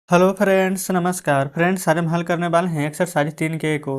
Hello friends, नमस्कार friends. आज हम हल करने वाले हैं एक्सरसाइज 3 के को।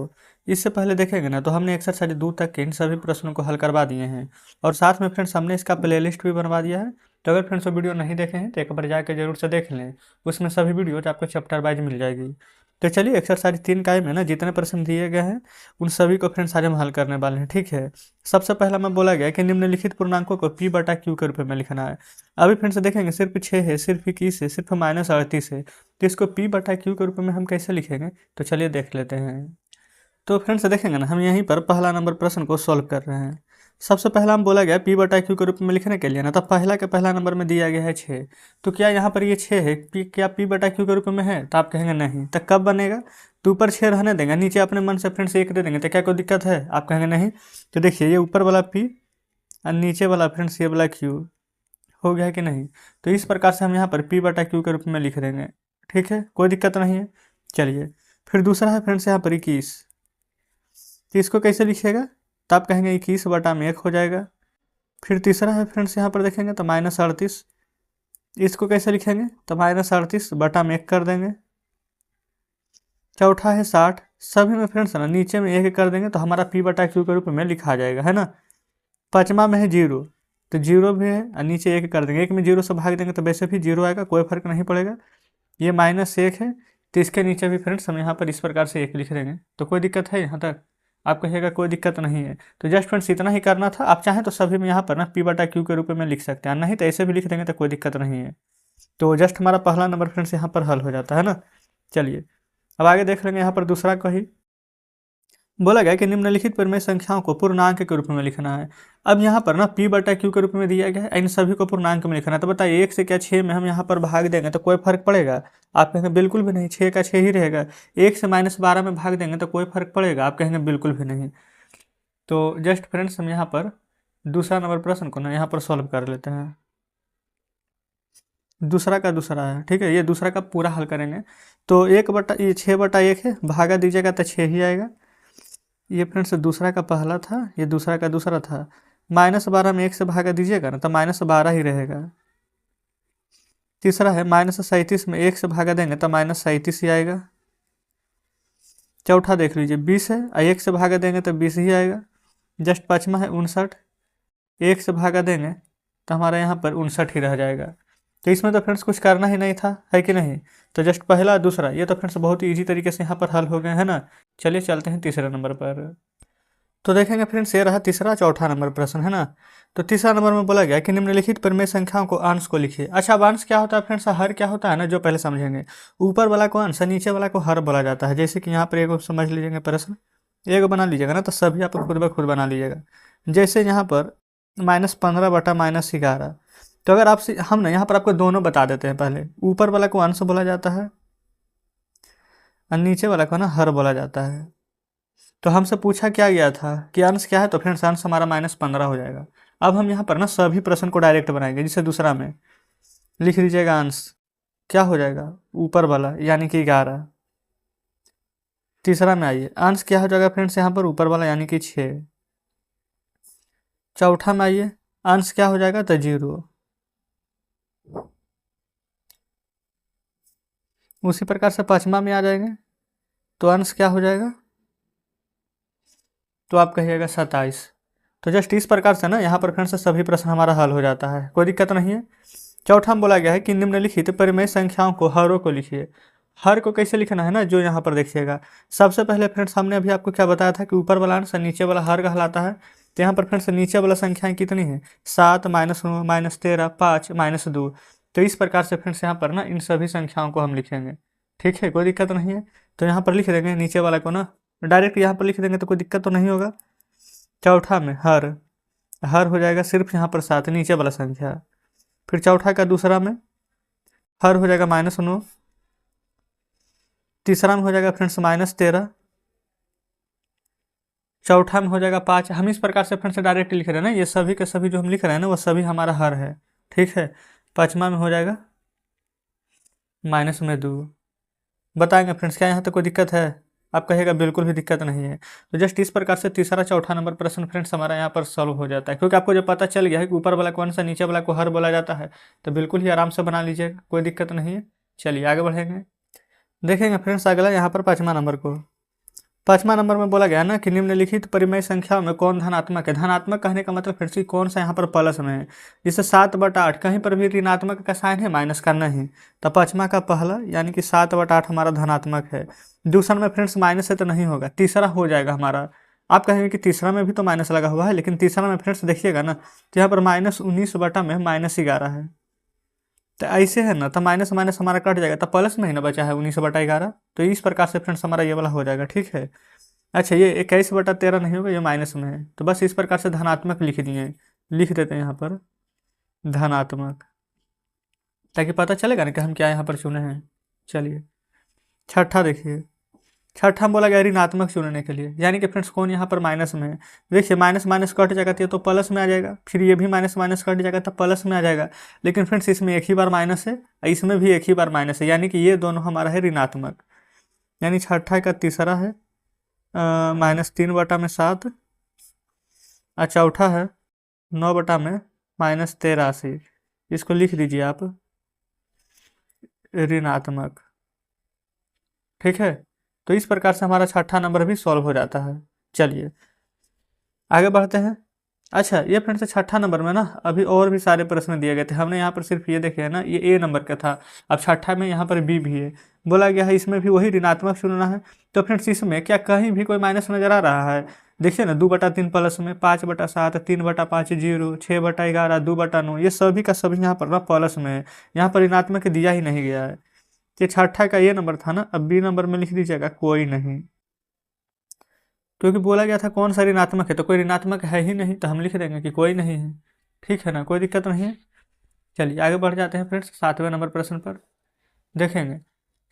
इससे पहले देखेंगे ना तो हमने एक्सरसाइज 2 तक के इन सभी प्रश्नों को हल करवा दिए हैं और साथ में फ्रेंड्स हमने इसका प्लेलिस्ट भी बनवा दिया है। तो अगर फ्रेंड्स वो वीडियो नहीं देखे हैं तो एक बार जाकर जरूर से देख लें। उसमें सभी वीडियोज आपको चैप्टर वाइज मिल जाएगी। तो चलिए एक्सरसाइज 3 में ना जितने प्रश्न दिए गए हैं उन सभी को फ्रेंड्स आज हम हल करने वाले हैं, ठीक है। सबसे पहला मैं बोला गया कि निम्नलिखित पूर्णांकों को P/Q के रूप में लिखना है। अभी फ्रेंड्स देखेंगे सिर्फ 6 है, सिर्फ 21 है, सिर्फ -38 है। तो इसको P/Q के रूप में हम कैसे लिखेंगे, तो चलिए देख लेते हैं। तो फ्रेंड्स देखेंगे ना, हम यहीं पर पहला नंबर प्रश्न को सॉल्व कर रहे हैं। सबसे पहला हम बोला गया P/Q के रूप में लिखने के लिए ना, तो पहला के पहला नंबर में दिया गया है 6। तो क्या यहाँ पर ये 6 है, क्या P/Q के रूप में है? तो आप कहेंगे नहीं। तो कब बनेगा? तो ऊपर 6 रहने देंगे, नीचे अपने मन से फ्रेंड्स 1 दे देंगे। तो क्या कोई दिक्कत है? आप कहेंगे नहीं। तो देखिए ये ऊपर वाला P और नीचे वाला फ्रेंड्स ये वाला Q हो गया है कि नहीं। तो इस प्रकार से हम यहाँ पर P/Q के रूप में लिख देंगे, ठीक है, कोई दिक्कत नहीं है। चलिए फिर दूसरा है फ्रेंड्स यहाँ पर 21। तो इसको कैसे लिखिएगा? तो आप कहेंगे 21/1 हो जाएगा। फिर तीसरा है फ्रेंड्स यहाँ पर देखेंगे तो -38। इसको कैसे लिखेंगे? तो -38/1 कर देंगे। चौथा है 60। सभी में फ्रेंड्स ना नीचे में 1 कर देंगे तो हमारा P/Q के रूप में लिखा जाएगा, है ना। पाँचवा में है 0। तो 0 भी है और नीचे 1 कर देंगे। 1 में 0 से भाग देंगे तो वैसे भी 0 आएगा, कोई फर्क नहीं पड़ेगा। ये -1 है, तो इसके नीचे भी फ्रेंड्स हम यहाँ पर इस प्रकार से 1 लिख देंगे। तो कोई दिक्कत है यहाँ तक? आप कहिएगा कोई दिक्कत नहीं है। तो जस्ट फ्रेंड्स इतना ही करना था। आप चाहें तो सभी में यहाँ पर ना P/Q के रूप में लिख सकते हैं, नहीं तो ऐसे भी लिख देंगे तो कोई दिक्कत नहीं है। तो जस्ट हमारा पहला नंबर फ्रेंड्स यहाँ पर हल हो जाता है ना। चलिए अब आगे देख लेंगे। यहाँ पर दूसरा को ही बोला गया कि निम्नलिखित परिमेय संख्याओं को पूर्णांक के रूप में लिखना है। अब यहाँ पर ना P/Q के रूप में दिया गया है, इन सभी को पूर्णांक में लिखना है। तो बताइए 1 से क्या 6 में हम यहाँ पर भाग देंगे तो कोई फर्क पड़ेगा? आप कहेंगे बिल्कुल भी नहीं, 6 का 6 ही रहेगा। 1 से -12 में भाग देंगे तो कोई फर्क पड़ेगा? आप कहेंगे बिल्कुल भी नहीं। तो जस्ट फ्रेंड्स हम यहाँ पर दूसरा नंबर प्रश्न को ना यहाँ पर सॉल्व कर लेते हैं। दूसरा का दूसरा है, ठीक है, ये दूसरा का पूरा हल करेंगे। तो 6/1 है, भागा दीजिएगा तो 6 ही आएगा। ये फ्रेंड्स दूसरा का पहला था, ये दूसरा का दूसरा था। -12 में 1 से भागा दीजिएगा ना तो -12 ही रहेगा। तीसरा है -37 में 1 से भागा देंगे तो -37 ही आएगा। चौथा देख लीजिए 20 है और 1 से भागा देंगे तो 20 ही आएगा। जस्ट पाँचवा है 59। 1 से भागा देंगे तो हमारा यहाँ पर 59 ही रह जाएगा। तो इसमें तो फ्रेंड्स कुछ करना ही नहीं था, है कि नहीं। तो जस्ट पहला दूसरा ये तो फ्रेंड्स बहुत ही ईजी तरीके से यहाँ पर हल हो गए, है ना। चलिए चलते हैं तीसरे नंबर पर। तो देखेंगे फ्रेंड्स ये रहा तीसरा चौथा नंबर प्रश्न, है ना। तो तीसरा नंबर में बोला गया कि निम्नलिखित परिमेय संख्याओं को अंश को लिखिए। अच्छा, अब अंश क्या होता है फ्रेंड्स, हर क्या होता है ना, जो पहले समझेंगे। ऊपर वाला को अंश, नीचे वाला को हर बोला जाता है। जैसे कि यहाँ पर एक समझ लीजिएगा प्रश्न, एक बना लीजिएगा ना तो सभी आप खुद ब खुद बना लीजिएगा। जैसे यहाँ पर -15/-11। तो अगर आपसे हम ना यहाँ पर आपको दोनों बता देते हैं। पहले ऊपर वाला को अंश बोला जाता है और नीचे वाला को ना हर बोला जाता है। तो हमसे पूछा क्या गया था कि अंश क्या है, तो फ्रेंड्स अंश हमारा -15 हो जाएगा। अब हम यहाँ पर ना सभी प्रश्न को डायरेक्ट बनाएंगे। जिसे दूसरा में लिख दीजिएगा अंश क्या हो जाएगा, ऊपर वाला यानी कि 11। तीसरा में आइए, अंश क्या हो जाएगा फ्रेंड्स यहाँ पर, ऊपर वाला यानी कि 6। चौथा में आइए, अंश क्या हो जाएगा, तो 0। उसी प्रकार से पाँचवा में आ जाएंगे तो अंश क्या हो जाएगा, तो आप कहिएगा 27। तो जस्ट इस प्रकार से ना यहाँ पर फ्रेंड्स सभी प्रश्न हमारा हल हो जाता है, कोई दिक्कत नहीं है। चौथा में बोला गया है कि निम्नलिखित परिमेय संख्याओं को हरों को लिखिए। हर को कैसे लिखना है ना, जो यहाँ पर देखिएगा। सबसे पहले फ्रेंड्स हमने अभी आपको क्या बताया था कि ऊपर वाला अंश नीचे वाला हर कहलाता है। तो यहाँ पर फ्रेंड्स नीचे वाला संख्याएं कितनी है, 7, -9, -13, 5, -2। तो इस प्रकार से फ्रेंड्स यहाँ पर ना इन सभी संख्याओं को हम लिखेंगे, ठीक है, कोई दिक्कत नहीं है। तो यहाँ पर लिख देंगे नीचे वाला को ना डायरेक्ट यहाँ पर लिख देंगे तो कोई दिक्कत तो नहीं होगा। चौथा में हर, हर हो जाएगा सिर्फ यहाँ पर 7 नीचे वाला संख्या। फिर चौथा का दूसरा में हर हो जाएगा -9। तीसरा में हो जाएगा फ्रेंड्स -13। चौथा में हो जाएगा 5। हम इस प्रकार से फ्रेंड्स डायरेक्ट लिख रहे हैं ना, ये सभी के सभी जो हम लिख रहे हैं ना वो सभी हमारा हर है, ठीक है। पाँचवा में हो जाएगा -2। बताएंगे फ्रेंड्स क्या यहाँ तक कोई दिक्कत है? आप कहेगा बिल्कुल भी दिक्कत नहीं है। तो जस्ट इस प्रकार से तीसरा चौथा नंबर प्रश्न फ्रेंड्स हमारा यहाँ पर सॉल्व हो जाता है, क्योंकि आपको जब पता चल गया है कि ऊपर वाला कौन सा नीचे वाला को हर बोला जाता है तो बिल्कुल ही आराम से बना लीजिएगा, कोई दिक्कत नहीं है। चलिए आगे बढ़ेंगे। देखेंगे फ्रेंड्स अगला यहाँ पर 5वां नंबर को। 5वां नंबर में बोला गया ना कि निम्नलिखित परिमेय संख्याओं में कौन धनात्मक है। धनात्मक कहने का मतलब फ्रेंड्स कि कौन सा यहाँ पर प्लस में है। जैसे 7/8 कहीं पर भी ऋणात्मक का साइन है, माइनस का नहीं। तो 5वां का पहला यानी कि 7/8 हमारा धनात्मक है। दूसरा में फ्रेंड्स माइनस है तो नहीं होगा, तीसरा हो जाएगा हमारा। आप कहेंगे कि तीसरा में भी तो माइनस लगा हुआ है, लेकिन तीसरा में फ्रेंड्स देखिएगा ना तो यहाँ पर -19 में -11 है। तो ऐसे है ना, तो माइनस माइनस हमारा कट जाएगा, तो प्लस में ही ना बचा है 19/11। तो इस प्रकार से फ्रेंड्स हमारा ये वाला हो जाएगा, ठीक है। अच्छा, ये 21/13 नहीं होगा, ये माइनस में है। तो बस इस प्रकार से धनात्मक लिख दिए, लिख देते हैं यहाँ पर धनात्मक, ताकि पता चलेगा ना कि हम क्या यहाँ पर चुने हैं। चलिए छठा देखिए। छठा में बोला गया ऋणात्मक चुनने के लिए, यानी कि फ्रेंड्स कौन यहाँ पर माइनस में है। देखिए माइनस माइनस कट जाएगा तो ये तो प्लस में आ जाएगा, फिर ये भी माइनस माइनस कट जाएगा तो प्लस में आ जाएगा। लेकिन फ्रेंड्स इसमें एक ही बार माइनस है, इसमें भी एक ही बार माइनस है, यानी कि ये दोनों हमारा है ऋणात्मक। यानी छठा का तीसरा है -3/7 और चौथा है 9/-83। इसको लिख दीजिए आप ऋणात्मक, ठीक है। तो इस प्रकार से हमारा छठा नंबर भी सॉल्व हो जाता है। चलिए आगे बढ़ते हैं। अच्छा, ये फ्रेंड्स छठा नंबर में ना अभी और भी सारे प्रश्न दिए गए थे, हमने यहाँ पर सिर्फ ये देखे है ना, ये ए नंबर का था। अब छठा में यहाँ पर बी भी है, बोला गया है इसमें भी वही ऋणात्मक चुनना है। तो फ्रेंड्स इसमें क्या कहीं भी कोई माइनस नजर आ रहा है। देखिए ना 2/3 प्लस में, 5/7, 3/5 0, 6/11, 2/9, ये सभी का सभी यहाँ पर ना प्लस में है, यहाँ पर ऋणात्मक दिया ही नहीं गया है। ये छठा का ये नंबर था ना। अब बी नंबर में लिख दीजिएगा कोई नहीं, क्योंकि बोला गया था कौन सा ऋणात्मक है, तो कोई ऋणात्मक है ही नहीं, तो हम लिख देंगे कि कोई नहीं है, ठीक है ना, कोई दिक्कत नहीं है। चलिए आगे बढ़ जाते हैं फ्रेंड्स 7वें नंबर प्रश्न पर। देखेंगे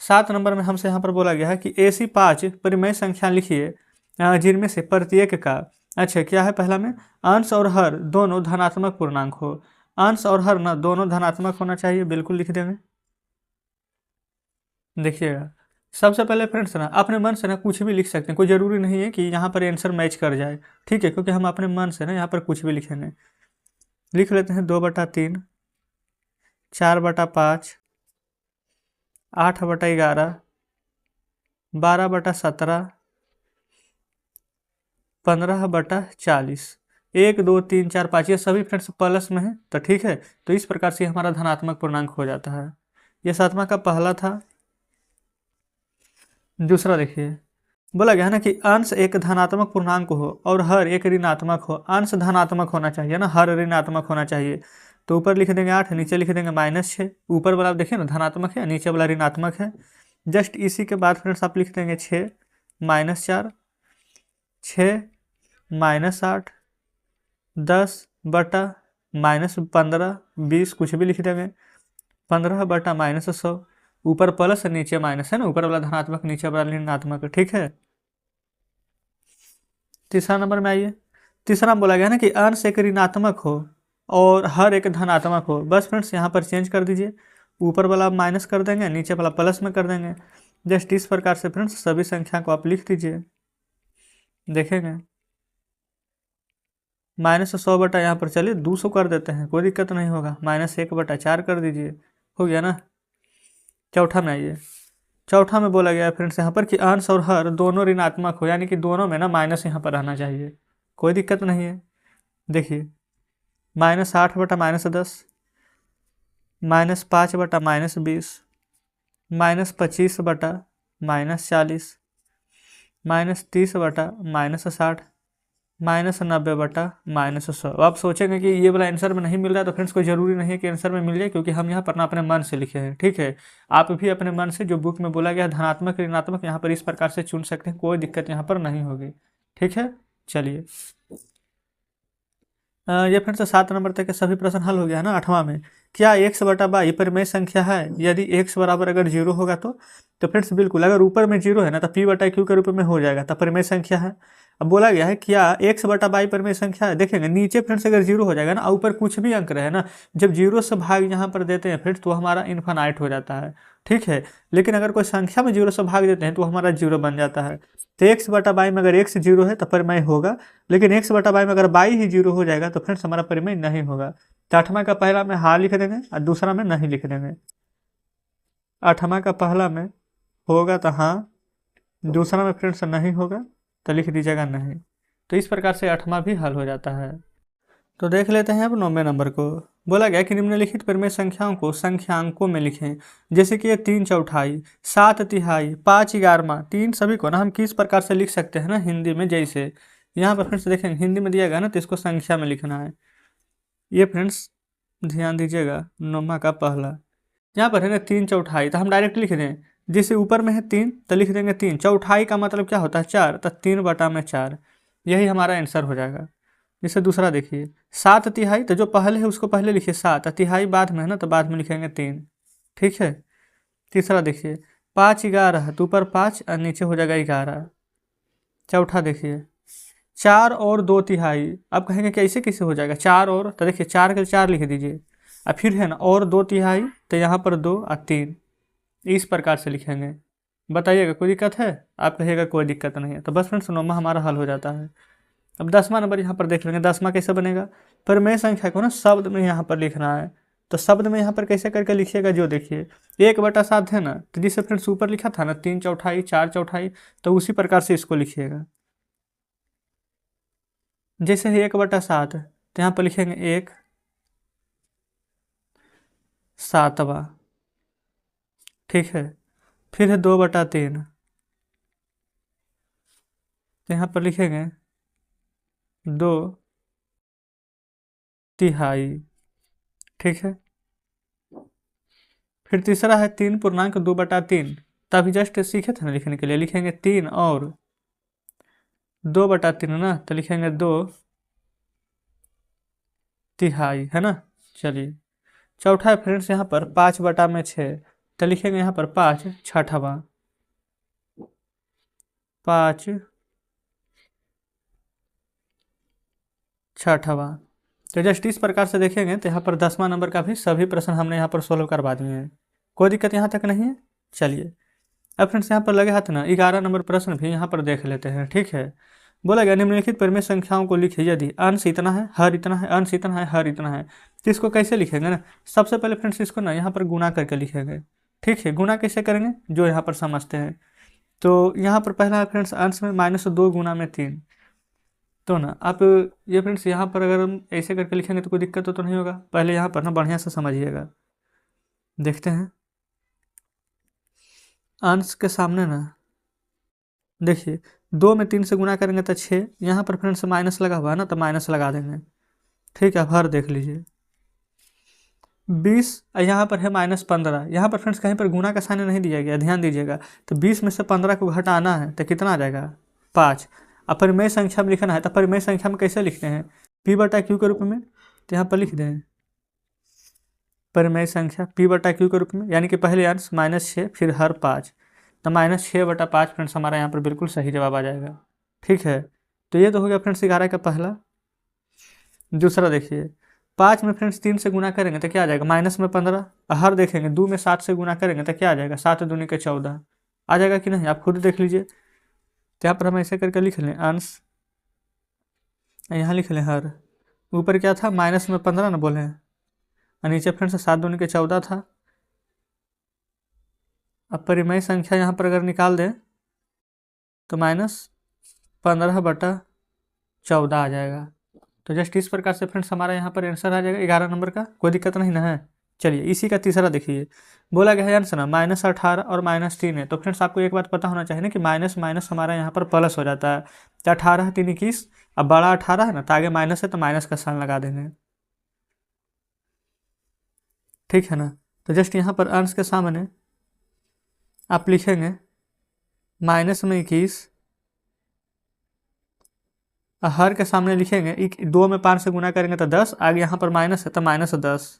7 नंबर में हमसे यहाँ पर बोला गया है कि ऐसी 5 परिमेय संख्या लिखिए जिनमें से प्रत्येक का, अच्छा क्या है पहला में, अंश और हर दोनों धनात्मक पूर्णांक हो। अंश और हर ना दोनों धनात्मक होना चाहिए, बिल्कुल लिख देंगे। देखिएगा सबसे पहले फ्रेंड्स ना अपने मन से ना कुछ भी लिख सकते हैं, कोई ज़रूरी नहीं है कि यहाँ पर आंसर मैच कर जाए, ठीक है, क्योंकि हम अपने मन से ना यहाँ पर कुछ भी लिखेंगे। लिख लेते हैं 2/3, 4/5, 8/11, 12/17, 15/40। 1 2 3 4 5 ये सभी फ्रेंड्स प्लस में है, तो ठीक है। तो इस प्रकार से हमारा धनात्मक पूर्णांक हो जाता है। ये 7वां का पहला था। दूसरा देखिए, बोला गया है ना कि अंश एक धनात्मक पूर्णांक हो और हर एक ऋणात्मक हो। अंश धनात्मक होना चाहिए ना, हर ऋणात्मक होना चाहिए। तो ऊपर लिख देंगे 8, नीचे लिख देंगे -6। ऊपर वाला देखिए ना धनात्मक है, नीचे वाला ऋणात्मक है। जस्ट इसी के बाद फ्रेंड्स आप लिख देंगे 6 -4, 6 -8, 10/-15, 20 कुछ भी लिख देंगे, 15/-100। ऊपर प्लस नीचे माइनस है ना, ऊपर वाला धनात्मक नीचे वाला ऋणात्मक, ठीक है। तीसरा नंबर में आइए। तीसरा में बोला गया ना कि अंश एक ऋणात्मक हो और हर एक धनात्मक हो। बस फ्रेंड्स यहाँ पर चेंज कर दीजिए, ऊपर वाला माइनस कर देंगे, नीचे वाला प्लस में कर देंगे। जस्ट इस प्रकार से फ्रेंड्स सभी संख्या को आप लिख दीजिए। देखेंगे -100 बटा यहाँ पर चलिए 200 कर देते हैं, कोई दिक्कत नहीं होगा। -1/4 कर दीजिए, हो गया ना। चौथा में आइए। चौथा में बोला गया है फ्रेंड्स यहाँ पर कि अंश और हर दोनों ऋणात्मक हो, यानी कि दोनों में ना माइनस यहाँ पर रहना चाहिए, कोई दिक्कत नहीं है। देखिए -8/-10, -5/-20, -25/-40, -30/-60, -90/-100। अब आप सोचेंगे कि ये वाला आंसर में नहीं मिल रहा है, तो फ्रेंड्स कोई ज़रूरी नहीं है कि आंसर में मिल जाए, क्योंकि हम यहाँ पर ना अपने मन से लिखे हैं, ठीक है। आप भी अपने मन से जो बुक में बोला गया धनात्मक ऋणात्मक यहाँ पर इस प्रकार से चुन सकते हैं, कोई दिक्कत यहाँ पर नहीं होगी, ठीक है। चलिए ये फ्रेंड्स 7 नंबर तक के सभी प्रश्न हल हो गया है ना। 8वां में, क्या x/y परिमेय संख्या है यदि x बराबर अगर 0 होगा तो फ्रेंड्स बिल्कुल, अगर ऊपर में 0 है ना तो p/q के रूप में हो जाएगा, तो परिमेय संख्या है। अब बोला गया है क्या x/y परिमेय संख्या है। देखेंगे नीचे फ्रेंड्स अगर 0 हो जाएगा ना, ऊपर कुछ भी अंक रहे ना, जब 0 से भाग यहाँ पर देते हैं फ्रेंड्स तो हमारा इन्फानाइट हो जाता है, ठीक है। लेकिन अगर कोई संख्या में 0 से भाग देते हैं तो हमारा 0 बन जाता है। तो x/y में अगर x 0 है तो परिमेय होगा, लेकिन x/y में अगर y ही 0 हो जाएगा तो फ्रेंड्स हमारा परिमेय नहीं होगा। तो 8वां का पहला में हाँ लिख देंगे और दूसरा में नहीं लिख देंगे। 8वां का पहला में होगा तो हाँ, दूसरा में फ्रेंड्स नहीं होगा तो लिख दीजिएगा नहीं। तो इस प्रकार से 8वां भी हल हो जाता है। तो देख लेते हैं अब 9वें नंबर को। बोला गया कि निम्नलिखित परिमेय संख्याओं को संख्यांकों में लिखें। जैसे कि ये 3/4, 7/3, 5/11, तीन सभी को ना हम किस प्रकार से लिख सकते हैं ना हिंदी में। जैसे यहाँ पर फ्रेंड्स देखेंगे हिंदी में दिया गया ना, तो इसको संख्या में लिखना है। ये फ्रेंड्स ध्यान दीजिएगा, 9वां का पहला यहाँ पर है ना 3/4, तो हम डायरेक्ट लिख दें। जैसे ऊपर में है 3 तो लिख देंगे 3। चौथाई का मतलब क्या होता है 4, तो 3/4, यही हमारा आंसर हो जाएगा। जैसे दूसरा देखिए 7/3, तो जो पहले है उसको पहले लिखिए 7, तिहाई बाद में है ना, तो बाद में लिखेंगे 3। ठीक है। तीसरा देखिए 5/11, तो ऊपर 5 और नीचे हो जाएगा 11। चौथा देखिए 4 और 2/3, अब कहेंगे कि ऐसे कैसे हो जाएगा 4 और, तो देखिए 4 के 4 लिख दीजिए, और फिर है ना और 2/3, तो यहाँ पर 2 और 3, इस प्रकार से लिखेंगे। बताइएगा कोई दिक्कत है? आप कहिएगा कोई दिक्कत नहीं है। तो बस फ्रेंड्स 9वां हमारा हल हो जाता है। अब 10वां नंबर यहाँ पर देख लेंगे। 10वां कैसे बनेगा? परिमेय संख्या को ना शब्द में यहाँ पर लिखना है। तो शब्द में यहाँ पर कैसे करके लिखिएगा, जो देखिए 1/7 है ना, तो जिसे फ्रेंड्स ऊपर लिखा था ना 3/4, 4/4, तो उसी प्रकार से इसको लिखिएगा। जैसे है 1/7, तो यहाँ पर लिखेंगे 1/7। ठीक है। फिर है 2/3, तो यहाँ पर लिखेंगे 2/3। ठीक है। फिर तीसरा है 3.2/3, तभी जस्ट सीखे थे ना लिखने के लिए, लिखेंगे 3 और 2/3 ना, तो लिखेंगे 2/3 है ना। चलिए चौथा है फ्रेंड्स यहाँ पर 5/6, तो लिखेंगे यहाँ पर 5/6, 5/6। तो जस्ट इस प्रकार से देखेंगे तो यहाँ पर 10वां नंबर का भी सभी प्रश्न हमने यहाँ पर सोल्व करवा दिए हैं। कोई दिक्कत यहाँ तक नहीं है। चलिए अब फ्रेंड्स यहाँ पर लगे हाथ ना 11 नंबर प्रश्न भी यहाँ पर देख लेते हैं। ठीक है। बोला गया निम्नलिखित परिमेय संख्याओं को लिखिए यदि अंश इतना है, हर इतना है, अंश इतना है, हर इतना है। तो इसको कैसे लिखेंगे ना, सबसे पहले फ्रेंड्स इसको ना यहाँ पर गुणा करके लिखेंगे। ठीक है। गुणा कैसे करेंगे जो यहाँ पर समझते हैं। तो यहाँ पर पहला है फ्रेंड्स अंश में -2 गुना में 3। तो ना आप ये फ्रेंड्स यहाँ पर अगर हम ऐसे करके लिखेंगे तो कोई दिक्कत तो नहीं होगा। पहले यहाँ पर ना बढ़िया से समझिएगा। देखते हैं अंश के सामने ना देखिए 2 में 3 से गुणा करेंगे तो 6, यहाँ पर फ्रेंड्स माइनस लगा हुआ है ना, तो माइनस लगा देंगे। ठीक है। अब हर देख लीजिए 20, यहाँ पर है -15। यहाँ पर फ्रेंड्स कहीं पर गुणा का साइन नहीं दिया गया, ध्यान दीजिएगा। तो 20 में से 15 को घटाना है तो कितना आ जाएगा 5। अब परिमेय संख्या में लिखना है, तो परिमेय संख्या में कैसे लिखते हैं P/Q के रूप में। तो यहाँ पर लिख दें परिमेय संख्या P/Q के रूप में, यानी कि पहले अंश -6 फिर हर 5, तो -6/5 फ्रेंड्स हमारा यहाँ पर बिल्कुल सही जवाब आ जाएगा। ठीक है। तो ये तो हो गया फ्रेंड्स 11 का पहला। दूसरा देखिए 5 में फ्रेंड्स 3 से गुना करेंगे तो क्या आ जाएगा -15। हर देखेंगे 2 में 7 से गुना करेंगे तो क्या आ जाएगा 7 दूनी के 14 आ जाएगा कि नहीं, आप खुद देख लीजिए। तो यहाँ पर हम ऐसे करके लिख लें अंश, यहाँ लिख लें हर। ऊपर क्या था -15 ना बोले, और नीचे फ्रेंड्स 7 दूनी के 14 था। अब परिमेय संख्या यहाँ पर अगर निकाल दें तो -15/14 आ जाएगा। तो जस्ट इस प्रकार से फ्रेंड्स हमारा यहाँ पर आंसर आ जाएगा 11 नंबर का। कोई दिक्कत नहीं ना है। चलिए इसी का तीसरा देखिए। बोला गया है आंसर ना -18 और -3 है। तो फ्रेंड्स आपको एक बात पता होना चाहिए ना कि माइनस माइनस हमारा यहाँ पर प्लस हो जाता है। तो 18 3 21, अब बड़ा 18 है ना, तो आगे माइनस है तो माइनस का साइन लगा देंगे। ठीक है ना। तो जस्ट यहाँ पर अंश के सामने आप लिखेंगे -21, हर के सामने लिखेंगे 2 में 5 से गुना करेंगे तो 10, आगे यहाँ पर माइनस है तो -10।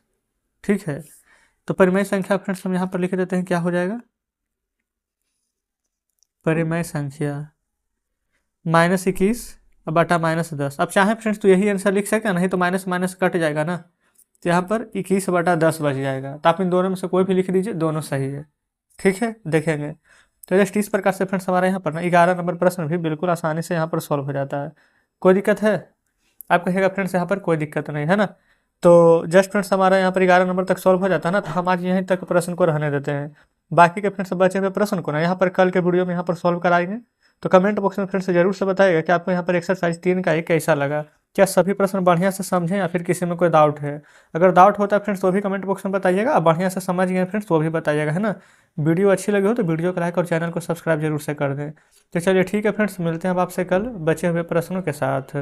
ठीक है। तो परिमेय संख्या फ्रेंड्स हम यहाँ पर लिख देते हैं, क्या हो जाएगा परिमेय संख्या -21/-10। अब चाहे फ्रेंड्स तो यही आंसर लिख सके, नहीं तो माइनस माइनस कट जाएगा ना, तो यहाँ पर 21/10 बच जाएगा। तो आप इन दोनों में से कोई भी लिख दीजिए, दोनों सही है। ठीक है। देखेंगे तो जस्ट इस प्रकार से फ्रेंड्स हमारे यहाँ पर ना 11 नंबर प्रश्न भी बिल्कुल आसानी से यहाँ पर सॉल्व हो जाता है। कोई दिक्कत है? आप कहिएगा फ्रेंड्स यहाँ पर कोई दिक्कत नहीं है ना। तो जस्ट फ्रेंड्स हमारा यहाँ पर 11 नंबर तक सॉल्व हो जाता है ना, तो हम आज यहीं तक प्रश्न को रहने देते हैं। बाकी के फ्रेंड्स बचे हुए प्रश्न को ना यहाँ पर कल के वीडियो में यहाँ पर सॉल्व कराएंगे। तो कमेंट बॉक्स में फ्रेंड्स जरूर से बताइएगा कि आपको यहाँ पर एक्सरसाइज 3 का एक कैसा लगा। क्या सभी प्रश्न बढ़िया से समझें या फिर किसी में कोई डाउट है? अगर डाउट होता है फ्रेंड्स तो भी कमेंट बॉक्स में बताइएगा, बढ़िया से समझ गए फ्रेंड्स तो भी बताइएगा, है ना। वीडियो अच्छी लगी हो तो वीडियो को लाइक और चैनल को सब्सक्राइब जरूर से कर दें। तो चलिए ठीक है फ्रेंड्स, मिलते हैं अब आपसे कल बचे हुए प्रश्नों के साथ।